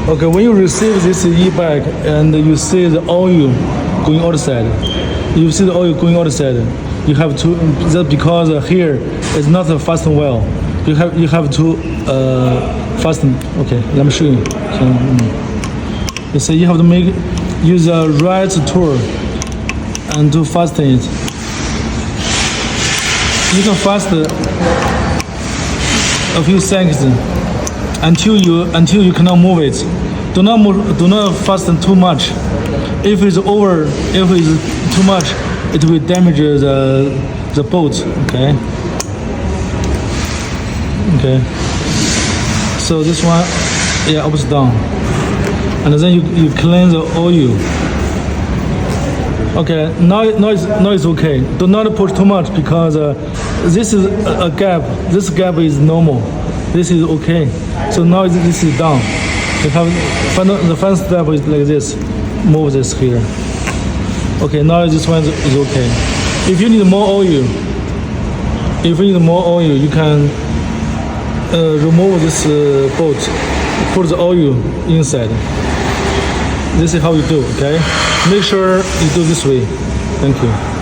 Okay, when you receive this e-bag and you see the oil going outside, you see the oil going outside, you have to, that's because here it's not fastened well. You have to fasten. Okay, let me show you. You see, you have to use a right tool and to fasten it. You can fasten a few seconds until you cannot move it. Do not fasten too much. If it's too much, it will damage the bolt. Okay. So this one, yeah, upside down, and then you clean the oil. Okay, now it's okay. Do not push too much because this is a gap. This gap is normal. This is okay. So now this is done. You have the final step is like this. Move this here. Okay, now this one is okay. If you need more oil, you can remove this bolt. Put the oil inside. This is how you do. Okay. Make sure you do this way. Thank you.